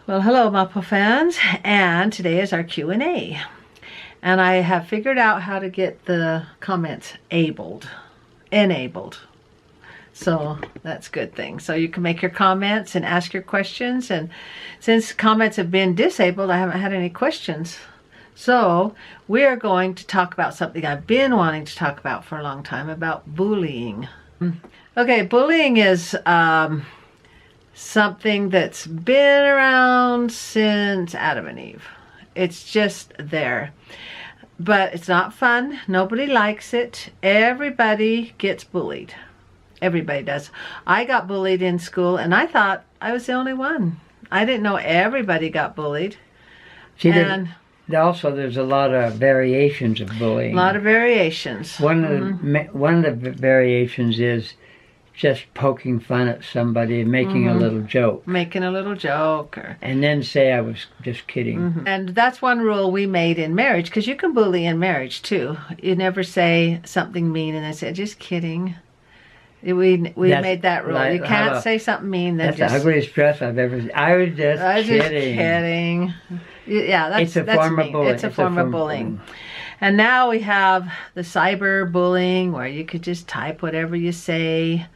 Well, hello, Momma fans, and today is our Q&A. And I have figured out how to get the comments enabled. So that's a good thing. So you can make your comments and ask your questions. And since comments have been disabled, I haven't had any questions. So we are going to talk about something I've been wanting to talk about for a long time, about bullying. Okay, bullying is something that's been around since Adam and Eve. It's just there. But it's not fun. Nobody likes it. Everybody gets bullied. Everybody does. I got bullied in school and I thought I was the only one. I didn't know everybody got bullied. See, also there's a lot of variations of bullying. A lot of variations. One of the variations is just poking fun at somebody and making a little joke. Making a little joke. And then say I was just kidding. And that's one rule we made in marriage, because you can bully in marriage too. You never say something mean and then say, just kidding. We made that rule. You can't say something mean. Then that's the ugliest dress I've ever seen. I was just kidding. Yeah, that's a form of bullying. It's a form of bullying. And now we have the cyber bullying, where you could just type whatever you say.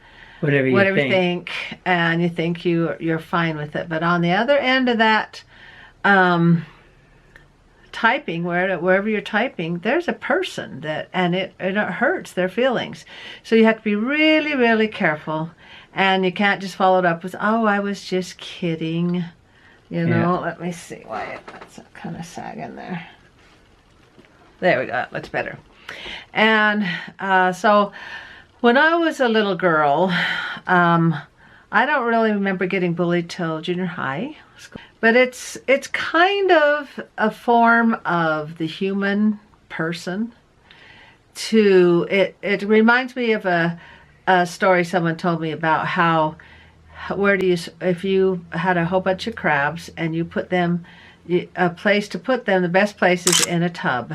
Whatever you think, and you think you're fine with it. But on the other end of that typing, wherever you're typing, there's a person and it hurts their feelings. So you have to be really, really careful, and you can't just follow it up with, oh, I was just kidding. You know, Let me see why that's kind of sagging there. There we go, that looks better. And so when I was a little girl, I don't really remember getting bullied till junior high. But it's kind of a form of the human person. It reminds me of a story someone told me about how, if you had a whole bunch of crabs and you put them, a place to put them, the best place is in a tub.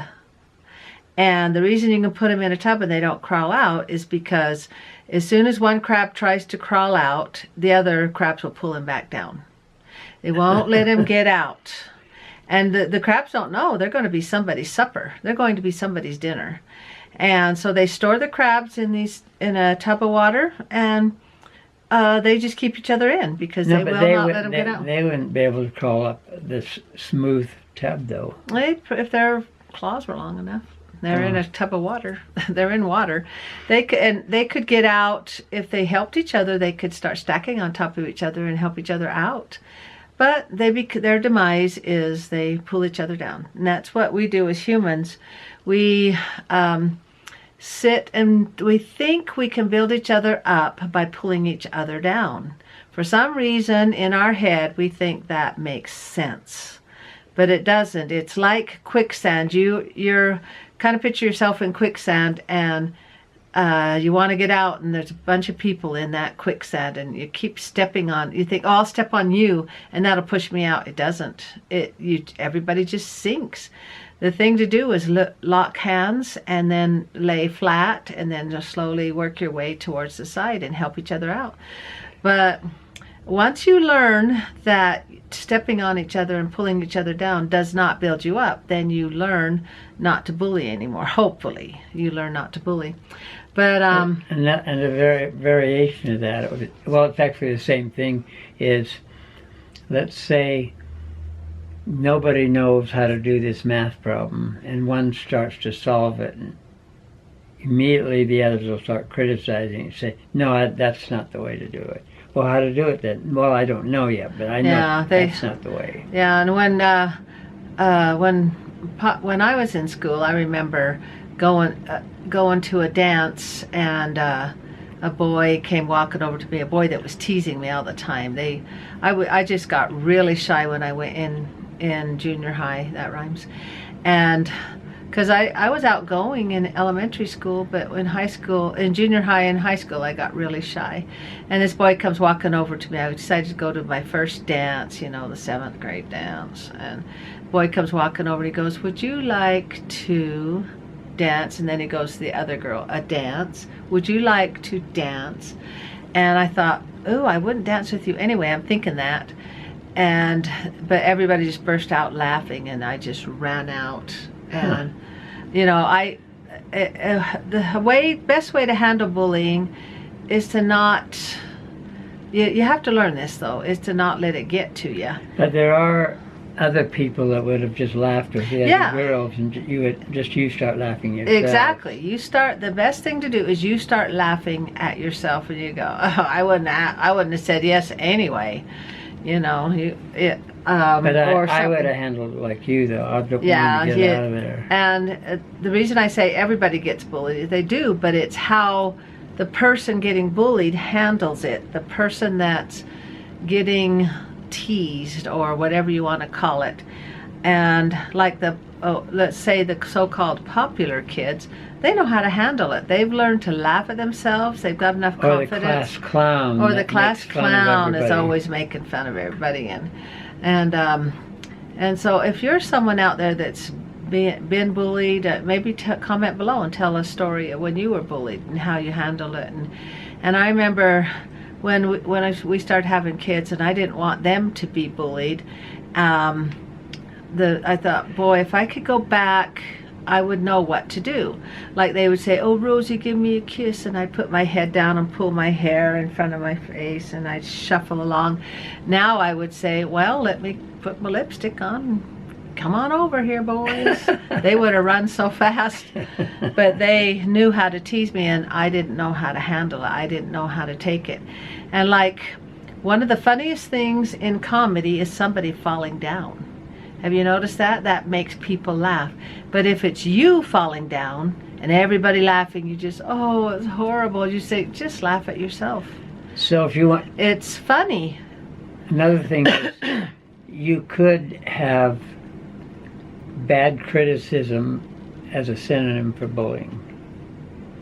And the reason you can put them in a tub and they don't crawl out is because as soon as one crab tries to crawl out, the other crabs will pull him back down. They won't let him get out. And the crabs don't know they're going to be somebody's supper. They're going to be somebody's dinner. And so they store the crabs in a tub of water, and they just keep each other in because they will not let them get out. They wouldn't be able to crawl up this smooth tub, though. If their claws were long enough. They're in a tub of water. They're in water. They could get out if they helped each other. They could start stacking on top of each other and help each other out. But their demise is they pull each other down. And that's what we do as humans. We sit and we think we can build each other up by pulling each other down. For some reason in our head we think that makes sense. But it doesn't. It's like quicksand. You're kind of picture yourself in quicksand, and you want to get out, and there's a bunch of people in that quicksand, and you keep stepping on. You think, oh, I'll step on you, and that'll push me out. It doesn't. Everybody just sinks. The thing to do is lock hands, and then lay flat, and then just slowly work your way towards the side and help each other out. But once you learn that stepping on each other and pulling each other down does not build you up, then you learn not to bully anymore. Hopefully, you learn not to bully. But and a variation of that, well, it's actually the same thing. Is, let's say nobody knows how to do this math problem, and one starts to solve it, and immediately the others will start criticizing and say, no, that's not the way to do it. Well, how to do it then? Well, I don't know yet, but I know that's not the way. Yeah, and when I was in school, I remember going to a dance, and a boy came walking over to me, a boy that was teasing me all the time. I just got really shy when I went in junior high. That rhymes. And because I was outgoing in elementary school, but in junior high and high school, I got really shy. And this boy comes walking over to me. I decided to go to my first dance, the 7th grade dance. And the boy comes walking over and he goes, would you like to dance? And then he goes to the other girl, a dance? Would you like to dance? And I thought, oh, I wouldn't dance with you anyway. I'm thinking that. but everybody just burst out laughing, and I just ran out. And you know, best way to handle bullying is to not. You have to learn this though, is to not let it get to you. But there are other people that would have just laughed with the other girls, and you start laughing yourself. Exactly. The best thing to do is you start laughing at yourself, and you go, oh, I wouldn't have said yes anyway. You know, but I would have handled it like you, though. I don't want to get out of there. And the reason I say everybody gets bullied, they do, but it's how the person getting bullied handles it. The person that's getting teased, or whatever you want to call it. And like let's say the so-called popular kids, they know how to handle it. They've learned to laugh at themselves. They've got enough confidence. Or the class clown. Or the class clown is always making fun of everybody. And so if you're someone out there that's been bullied, maybe comment below and tell a story of when you were bullied and how you handled it. And I remember when we started having kids, and I didn't want them to be bullied. I thought, boy, if I could go back, I would know what to do. Like they would say, oh, Rosie, give me a kiss, and I'd put my head down and pull my hair in front of my face, and I'd shuffle along. Now I would say, well, let me put my lipstick on. Come on over here, boys. They would have run so fast, but they knew how to tease me, and I didn't know how to handle it. I didn't know how to take it. And like, one of the funniest things in comedy is somebody falling down. Have you noticed that? That makes people laugh. But if it's you falling down and everybody laughing, you just, oh, it's horrible. You say, just laugh at yourself. So if you want... It's funny. Another thing is, you could have bad criticism as a synonym for bullying.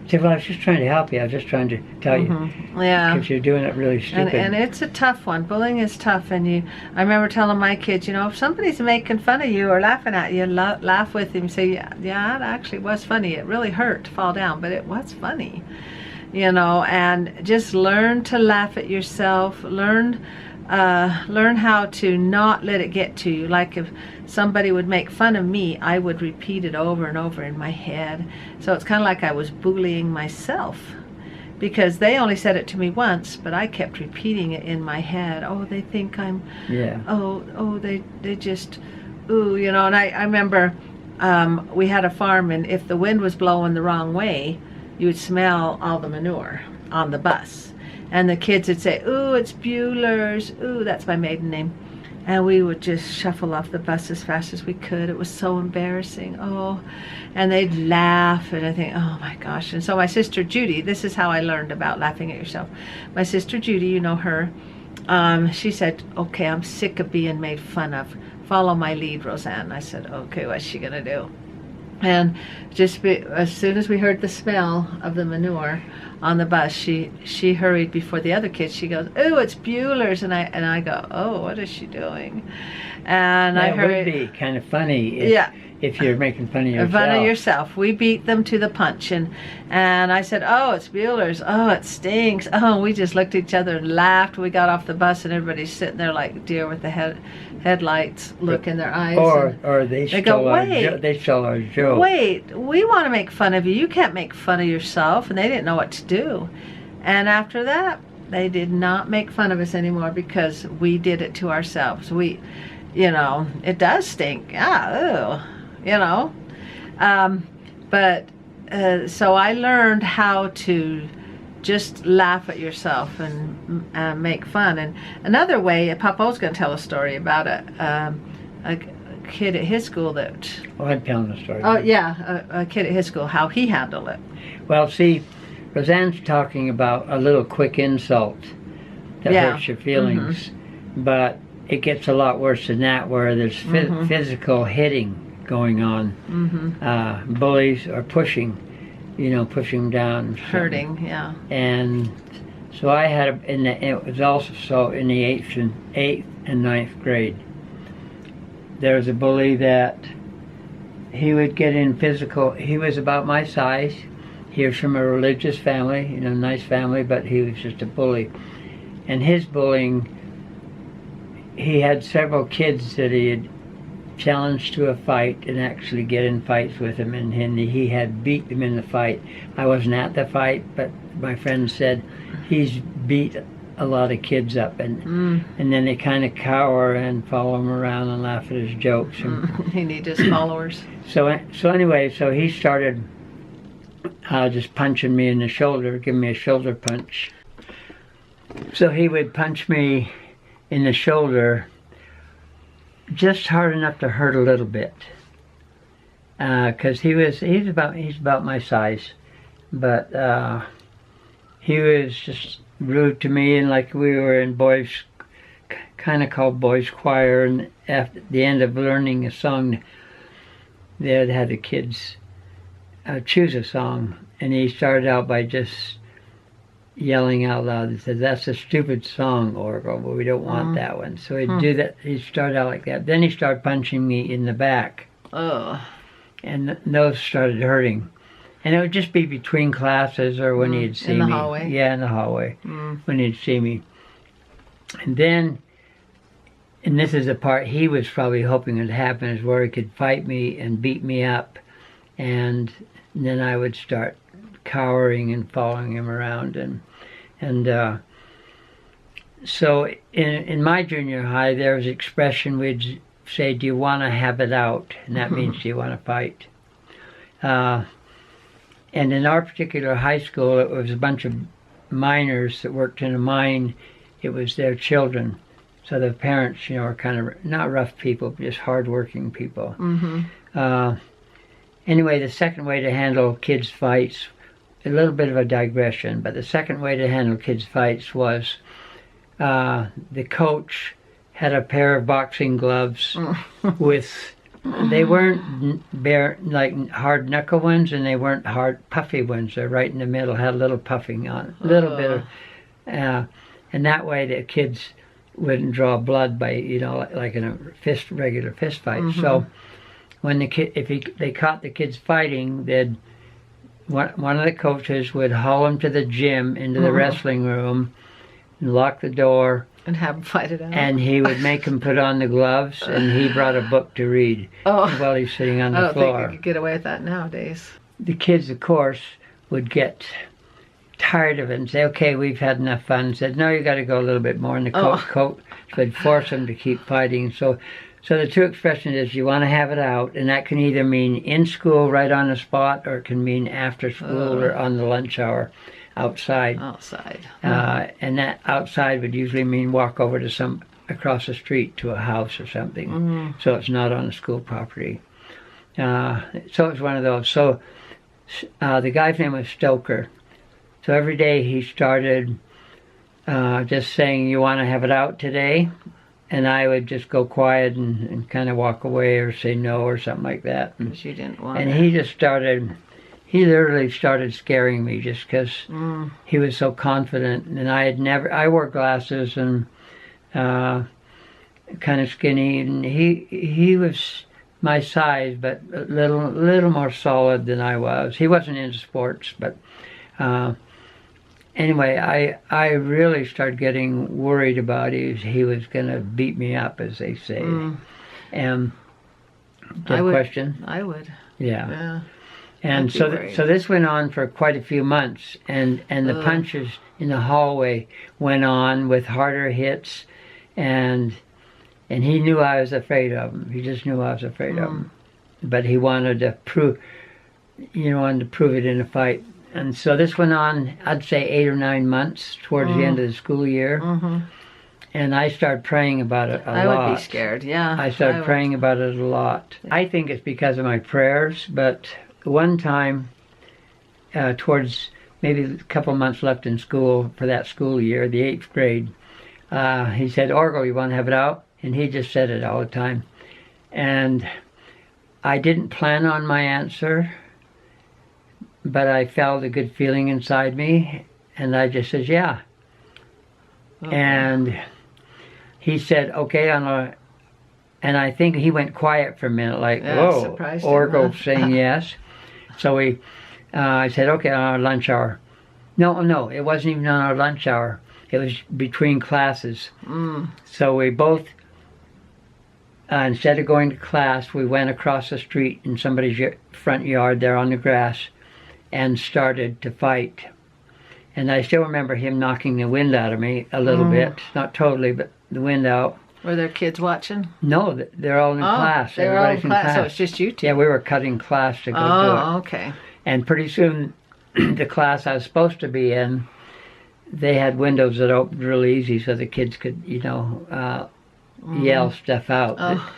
See, well, I was just trying to help you. I was just trying to tell you. Yeah. Because you're doing it really stupid. And it's a tough one. Bullying is tough. And I remember telling my kids, you know, if somebody's making fun of you or laughing at you, laugh with them. Say, yeah, it actually was funny. It really hurt to fall down, but it was funny. You know, and just learn to laugh at yourself. Learn how to not let it get to you. Like if somebody would make fun of me, I would repeat it over and over in my head. So it's kind of like I was bullying myself, because they only said it to me once, but I kept repeating it in my head. Oh, they think I'm, they just, ooh, you know. And I remember we had a farm, and if the wind was blowing the wrong way, you would smell all the manure on the bus. And the kids would say, ooh, it's Bueller's. Ooh, that's my maiden name. And we would just shuffle off the bus as fast as we could. It was so embarrassing. Oh, and they'd laugh, and I think, oh my gosh. And so my sister Judy, this is how I learned about laughing at yourself. My sister Judy, you know her, she said, okay, I'm sick of being made fun of. Follow my lead, Roseanne. I said, okay, what's she gonna do? And as soon as we heard the smell of the manure on the bus, she hurried before the other kids. She goes, "Oh, it's Bueller's," and I go, "Oh, what is she doing?" And I heard it would be kind of funny if you're making fun of yourself. Fun of yourself. We beat them to the punch, and I said, "Oh, it's Bueller's. Oh, it stinks." Oh, we just looked at each other and laughed. We got off the bus, and everybody's sitting there like deer with the headlights look in their eyes. Or they stole our joke. Wait, we want to make fun of you. You can't make fun of yourself. And they didn't know what to do. And after that, they did not make fun of us anymore, because we did it to ourselves. You know, it does stink. Yeah, ew, you know. So I learned how to just laugh at yourself and make fun. And another way, Papa's going to tell a story about a kid at his school that... Oh, I'm telling the story. Oh, yeah, a kid at his school, how he handled it. Well, see, Roseanne's talking about a little quick insult that hurts your feelings, but it gets a lot worse than that, where there's physical hitting going on. Bullies are pushing them down. Hurting, yeah. And so I had, it was also in the 8th and 9th grade. There was a bully that he would get in physical. He was about my size. He was from a religious family, nice family, but he was just a bully. And his bullying, he had several kids that he had challenged to a fight and actually get in fights with him, and he had beat them in the fight. I wasn't at the fight, but my friend said he's beat a lot of kids up, and then they kind of cower and follow him around and laugh at his jokes. He needs his followers. So anyway, so he started just punching me in the shoulder, giving me a shoulder punch. So he would punch me in the shoulder just hard enough to hurt a little bit, because he's about my size, but he was just rude to me, and like we were in boys, kind of called boys choir, and at the end of learning a song, they'd had the kids choose a song, and he started out by just yelling out loud and said, "That's a stupid song, Oracle, but we don't want that one." So he'd do that. He'd start out like that. Then he started punching me in the back. Oh. And those started hurting. And it would just be between classes or when he'd see me. In the hallway? Yeah, in the hallway. When he'd see me. And then, and this is the part he was probably hoping would happen, is where he could fight me and beat me up. And then I would start cowering and following him around, and so in my junior high there was an expression we'd say, "Do you want to have it out?" And that means, do you want to fight? And in our particular high school, it was a bunch of miners that worked in a mine. It was their children, so the parents, are kind of not rough people, but just hard-working people. Anyway, the second way to handle kids' fights, a little bit of a digression, but the second way to handle kids' fights was the coach had a pair of boxing gloves with, they weren't like hard knuckle ones, and they weren't hard puffy ones. They're right in the middle, had a little puffing on it, a little bit of, and that way the kids wouldn't draw blood by, like in a regular fist fight. So when they caught the kids fighting, one of the coaches would haul them to the gym, into the wrestling room, and lock the door, and have them fight it out. And he would make them put on the gloves, and he brought a book to read while he's sitting on the floor. I don't think you could get away with that nowadays. The kids, of course, would get tired of it and say, "Okay, we've had enough fun." And said, "No, you got to go a little bit more." And the coach would force them to keep fighting. So the two expressions is, you want to have it out, and that can either mean in school right on the spot, or it can mean after school or on the lunch hour outside. And that outside would usually mean walk over to across the street to a house or something. So it's not on the school property. So it's one of those. So the guy's name was Stoker. So every day he started just saying, "You want to have it out today?" And I would just go quiet and kind of walk away or say no or something like that. Because you didn't want it. And he literally started scaring me just because he was so confident. And I wore glasses and kind of skinny. And he was my size, but a little more solid than I was. He wasn't into sports, but anyway, I really started getting worried about he was going to beat me up, as they say. And question? I would. Yeah. And so this went on for quite a few months, and the punches in the hallway went on with harder hits, and he knew I was afraid of him. He just knew I was afraid of him, but he wanted to prove it in a fight. And so this went on, I'd say 8 or 9 months towards the end of the school year. And I started praying about it a lot. I would be scared, yeah. I started praying about it a lot. I think it's because of my prayers, but one time, towards maybe a couple months left in school for that school year, the 8th grade, he said, "Orgo, you want to have it out?" And he just said it all the time. And I didn't plan on my answer, but I felt a good feeling inside me, and I just said, "Yeah." And he said, "Okay, and I think he went quiet for a minute, like, whoa, Orgo saying yes. So I said, "Okay, on our lunch hour." No, it wasn't even on our lunch hour. It was between classes. So we both instead of going to class, we went across the street in somebody's front yard there on the grass and started to fight. And I still remember him knocking the wind out of me a little bit. Not totally, but the wind out. Were there kids watching? No, they're all in class. They were all in class, so it's just you two. Yeah, we were cutting class to go do it. Oh, okay. And pretty soon, the class I was supposed to be in, they had windows that opened really easy so the kids could, yell stuff out. Oh.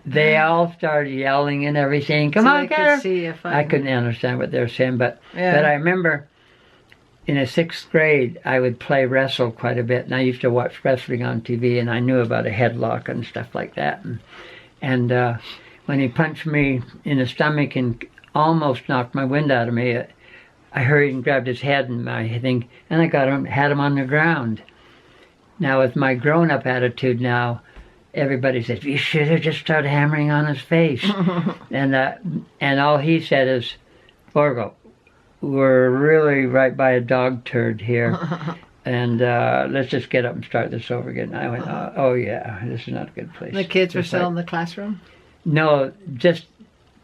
They all started yelling and everything. Come So on, they get could her. see you I fighting. couldn't understand what they were saying, but Yeah. I remember in the 6th grade, I would play wrestle quite a bit, and I used to watch wrestling on TV, and I knew about a headlock and stuff like that. And when he punched me in the stomach and almost knocked my wind out of me, I hurried and grabbed his head and my thing, and I had him on the ground. Now, with my grown-up attitude now, everybody says, you should have just started hammering on his face. And all he said is, Borgo, we're really right by a dog turd here, and let's just get up and start this over again. I went, oh yeah, this is not a good place. The kids were still in the classroom? No, just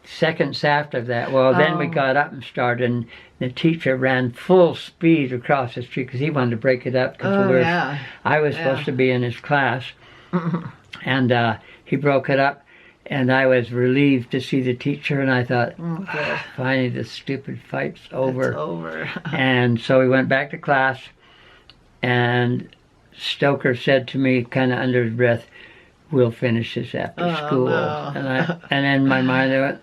seconds after that. Well, then we Oh. got up and started, and the teacher ran full speed across the street because he wanted to break it up. Yeah. I was supposed to be in his class, and he broke it up. And I was relieved to see the teacher, and I thought, Good. finally, this stupid fight's over. It's over. And so we went back to class, and Stoker said to me, kind of under his breath, we'll finish this after school. No. And in my mind, I went,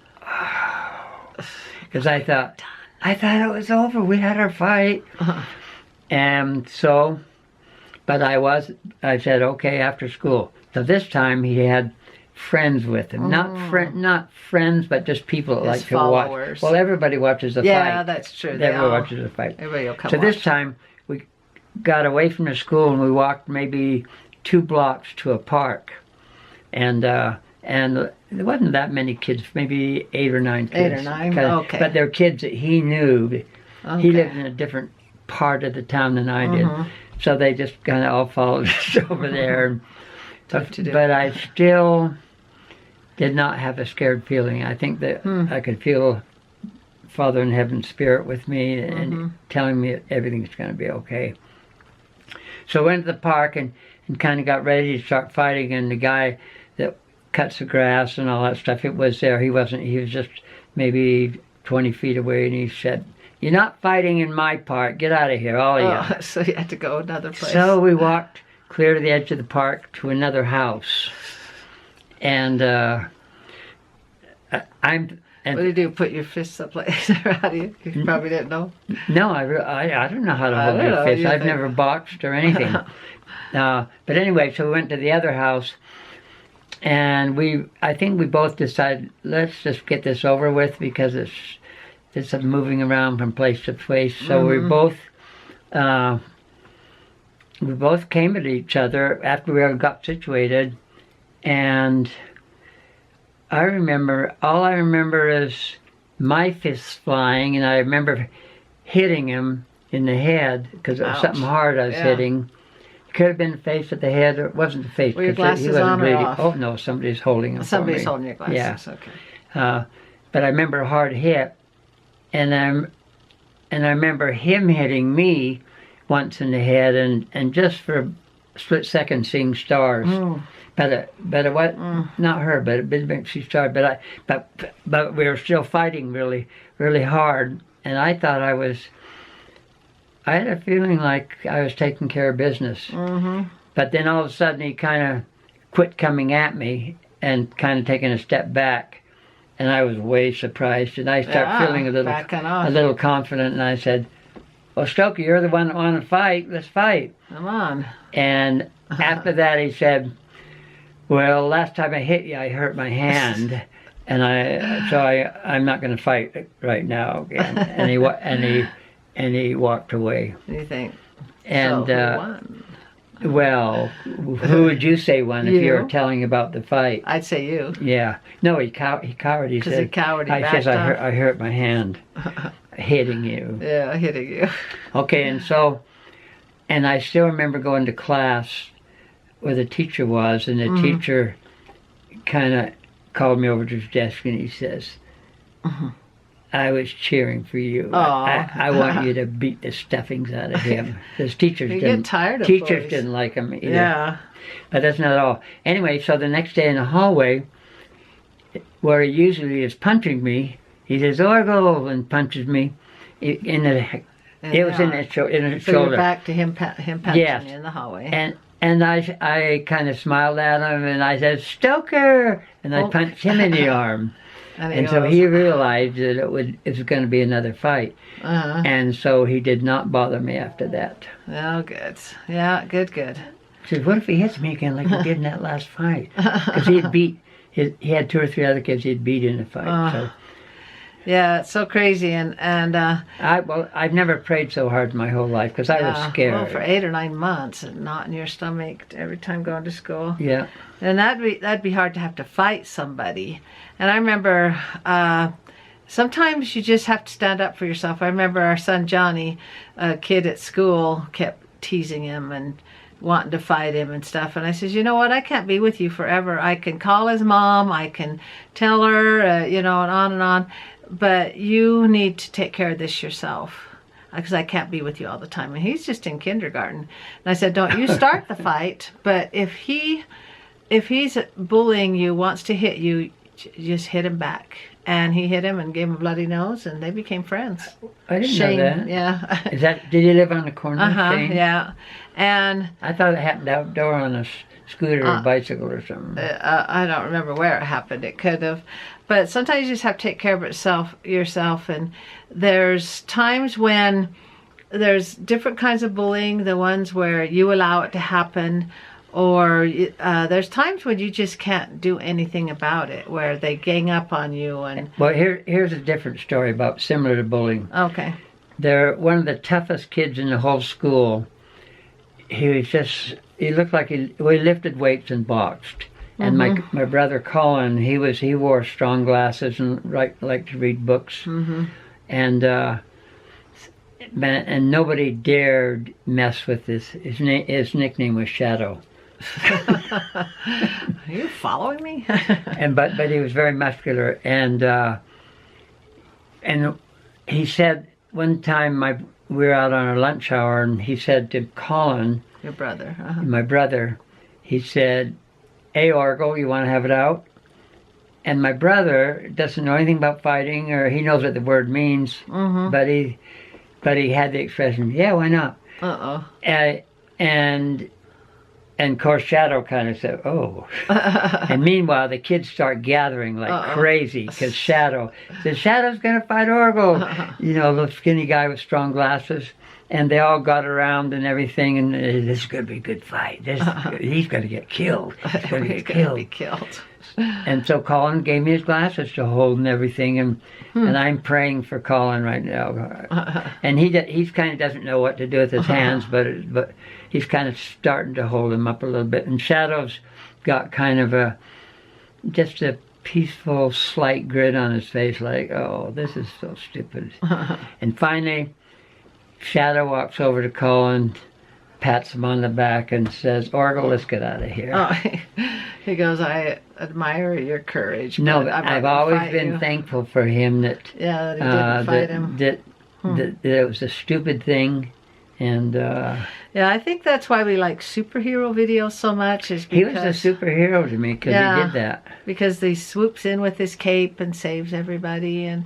because I thought it was over. We had our fight. And so, but I said, okay, after school. So this time he had friends with him. Not friends, but just people that His like to watch. followers. Well, everybody watches the fight. Yeah, that's true. Everybody watches the fight. Everybody will come So this watch. time we got away from the school and we walked maybe 2 blocks to a park, and there wasn't that many kids, maybe 8 or 9 kids. 8 or 9, okay. But they're kids that he knew. Okay. He lived in a different part of the town than I did, so they just kind of all followed us over there. And, Tough to do. But I still did not have a scared feeling. I think that I could feel Father in Heaven's spirit with me and telling me that everything's going to be okay. So I went to the park and kind of got ready to start fighting, and the guy that cuts the grass and all that stuff, it was there. He was just maybe 20 feet away, and he said, you're not fighting in my park. Get out of here, all of you. Oh, so you had to go another place. So we walked clear to the edge of the park to another house. And What do you do? Put your fists up like how do you? You probably didn't know. No, I don't know how to hold don't your know, fist. you I've think. never boxed or anything. But anyway, so we went to the other house, and I think we both decided, let's just get this over with because it's moving around from place to place. So we both came at each other after we got situated, and all I remember is my fists flying, and I remember hitting him in the head because it was Ouch. something hard I was Yeah. hitting. It could have been the face at the head, or it wasn't the face. Were your 'cause he glasses wasn't on or bleeding. off? Oh no, somebody's holding them. Somebody's for me. holding your glasses. Yeah. Okay. But I remember a hard hit, and I remember him hitting me once in the head, and just for a split second seeing stars. But it was not her, but she started. But we were still fighting really, really hard, and I thought I had a feeling like I was taking care of business. But then all of a sudden he kind of quit coming at me and kind of taking a step back, and I was way surprised. And I started feeling backing off. a little confident, and I said, "Well, Stokey, you're the one that wanted to fight. Let's fight." Come on. And after that, he said, "Well, last time I hit you, I hurt my hand, and I'm not going to fight right now again." And he walked away. What do you think? And so who won? well, who would you say won if you were You. telling about the fight? I'd say you. Yeah, no, he cowered. He 'Cause said, he cowered, he I backed said, off. I hurt my hand hitting you. Yeah, hitting you. Okay, and I still remember going to class where the teacher was, and the teacher kind of called me over to his desk and he says, I was cheering for you. I want you to beat the stuffings out of him. Because teachers didn't like him either. Yeah. But that's not all. Anyway, so the next day in the hallway, where he usually is punching me, he says, Orgo, and punches me in the... It was in his shoulder. So you're back to him punching you in the hallway. And I kind of smiled at him and I said, Stoker! And I punched him in the arm. And so he realized that it was going to be another fight. And so he did not bother me after that. Oh, good. Yeah, good. He said, what if he hits me again like he did in that last fight? Because he had 2 or 3 other kids he'd beat in the fight. So. Yeah, it's so crazy, and I've never prayed so hard my whole life because I was scared. Well, for 8 or 9 months, and not in your stomach every time going to school. Yeah, and that'd be hard to have to fight somebody. And I remember sometimes you just have to stand up for yourself. I remember our son Johnny, a kid at school, kept teasing him and wanting to fight him and stuff, and I says, you know what, I can't be with you forever. I can call his mom, I can tell her, and on and on. But you need to take care of this yourself, because I can't be with you all the time. And he's just in kindergarten. And I said, don't you start the fight, but if he's bullying you, wants to hit you, just hit him back. And he hit him and gave him a bloody nose, and they became friends. I didn't know that. Yeah. Did he live on the corner? Shane? Yeah. And I thought it happened outdoor on a scooter or bicycle or something. I don't remember where it happened. It could have. But sometimes you just have to take care of yourself. And there's times when there's different kinds of bullying, the ones where you allow it to happen, or there's times when you just can't do anything about it, where they gang up on you. And well, here's a different story about similar to bullying. Okay. They're one of the toughest kids in the whole school. He looked like he lifted weights and boxed. And my brother Colin, he wore strong glasses and liked to read books, and nobody dared mess with this. His nickname was Shadow. Are you following me? but he was very muscular, and he said one time we were out on our lunch hour, and he said to Colin, your brother, my brother, he said, hey, Orgle, you want to have it out? And my brother doesn't know anything about fighting, or he knows what the word means, but he had the expression, yeah, why not? And of course Shadow kind of said, oh. And meanwhile, the kids start gathering like crazy, because Shadow's going to fight Orgle. The skinny guy with strong glasses. And they all got around and everything, and this is going to be a good fight. He's going to get killed. He's going to be killed. And so Colin gave me his glasses to hold and everything, and I'm praying for Colin right now. And he kind of doesn't know what to do with his hands, but he's kind of starting to hold him up a little bit. And Shadow's got kind of just a peaceful, slight grin on his face, like, oh, this is so stupid. And finally, Shadow walks over to Colin, pats him on the back, and says, Orgle, let's get out of here. He goes, I admire your courage. No, but I've always been thankful for him that he didn't fight him. That it was a stupid thing. And yeah, I think that's why we like superhero videos so much. Is because he was a superhero to me, because he did that. Because he swoops in with his cape and saves everybody. And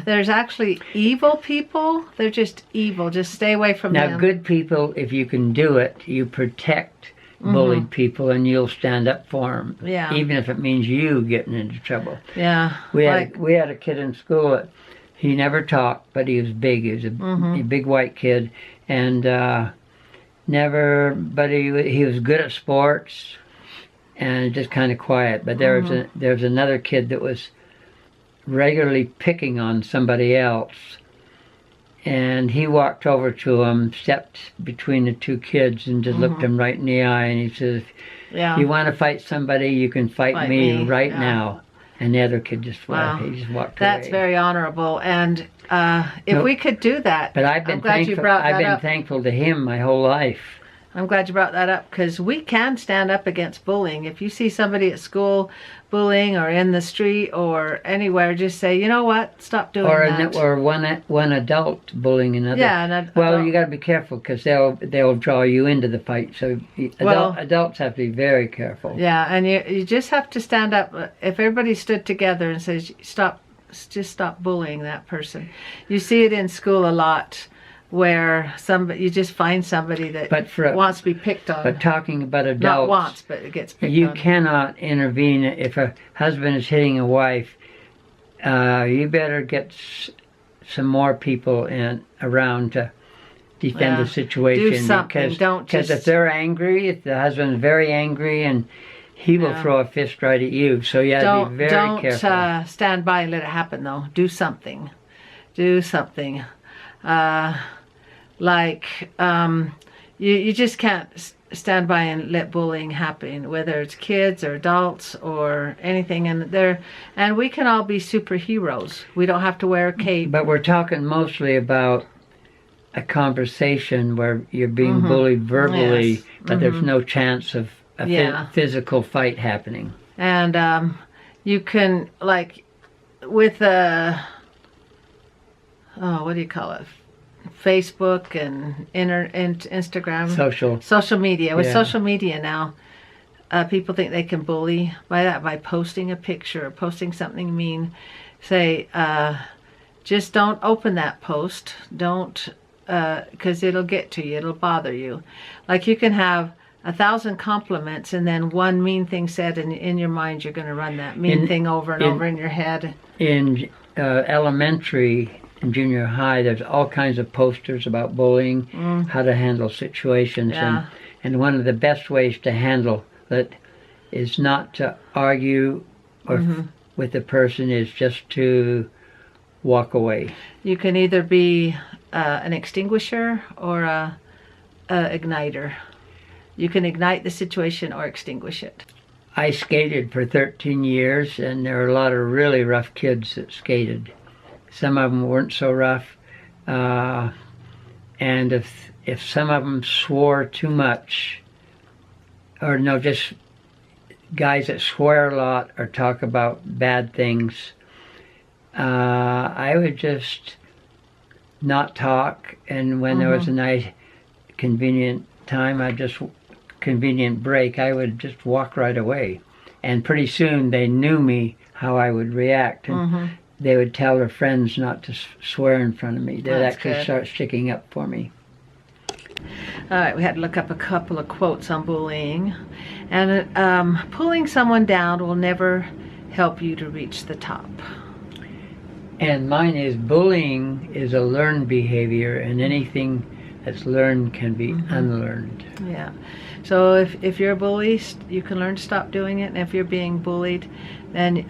there's actually evil people. They're just evil. Just stay away from them. Now, good people, if you can do it, you protect bullied people, and you'll stand up for them. Yeah. Even if it means you getting into trouble. Yeah. We had a kid in school that he never talked, but he was big. He was a big white kid, and but he was good at sports, and just kind of quiet. But there was another kid that was regularly picking on somebody else, and he walked over to him, stepped between the two kids, and just looked him right in the eye, and he says, if you want to fight somebody, you can fight me right now. And the other kid just walked away. That's very honorable, and if we could do that. But I've been thankful to him my whole life. I'm glad you brought that up, because we can stand up against bullying. If you see somebody at school bullying or in the street or anywhere, just say, you know what, stop doing that. Or one adult bullying another. Yeah, well, you got to be careful, because they'll draw you into the fight. So adults have to be very careful. Yeah, and you just have to stand up. If everybody stood together and says, just stop bullying that person. You see it in school a lot, where you just find somebody that wants to be picked on. But talking about adults, not wants, but it gets picked on. You cannot intervene if a husband is hitting a wife. You better get some more people around to defend the situation. Do something. Because if they're angry, if the husband's very angry, and he will throw a fist right at you. So you have to be very careful. Don't stand by and let it happen, though. Do something. Do something. You just can't stand by and let bullying happen, whether it's kids or adults or anything. And we can all be superheroes. We don't have to wear a cape. But we're talking mostly about a conversation where you're being bullied verbally, but there's no chance of a physical fight happening. And you can, like, with what do you call it? Facebook and Instagram, social media. With social media now, people think they can bully by posting a picture or posting something mean. Say, just don't open that post. Don't, because it'll get to you. It'll bother you. Like, you can have 1,000 compliments, and then one mean thing said, and in your mind you're going to run that mean thing over and over in your head. In elementary and junior high, there's all kinds of posters about bullying, how to handle situations, and one of the best ways to handle it is not to argue with the person, is just to walk away. You can either be an extinguisher or a igniter. You can ignite the situation or extinguish it. I skated for 13 years, and there were a lot of really rough kids that skated. Some of them weren't so rough, and if some of them swore too much, or just guys that swear a lot or talk about bad things, I would just not talk, and when there was a nice convenient time, convenient break, I would just walk right away. And pretty soon they knew me, how I would react, and they would tell their friends not to swear in front of me. They'd actually start sticking up for me. All right, we had to look up a couple of quotes on bullying. And pulling someone down will never help you to reach the top. And mine is, bullying is a learned behavior, and anything that's learned can be unlearned. Yeah. So if you're a bully, you can learn to stop doing it. And if you're being bullied, then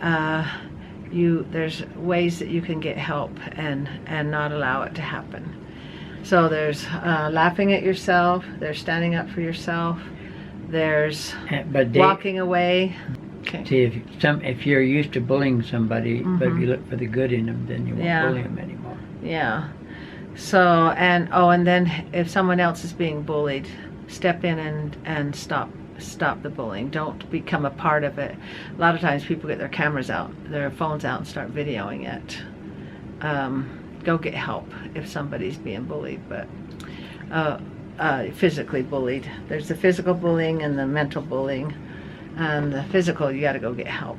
there's ways that you can get help and not allow it to happen. So there's laughing at yourself. There's standing up for yourself. There's walking away. Okay. See, if you're used to bullying somebody, but if you look for the good in them, then you won't bully them anymore. Yeah. So, and then if someone else is being bullied, step in and stop the bullying. Don't become a part of it. A lot of times people get their cameras out, their phones out, and start videoing it. Go get help if somebody's being bullied, but physically bullied. There's the physical bullying and the mental bullying. And the physical, you got to go get help.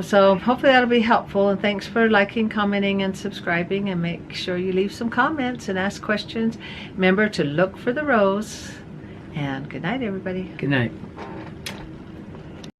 So hopefully that'll be helpful, and thanks for liking, commenting, and subscribing, and make sure you leave some comments and ask questions. Remember to look for the rose, and good night, everybody. Good night.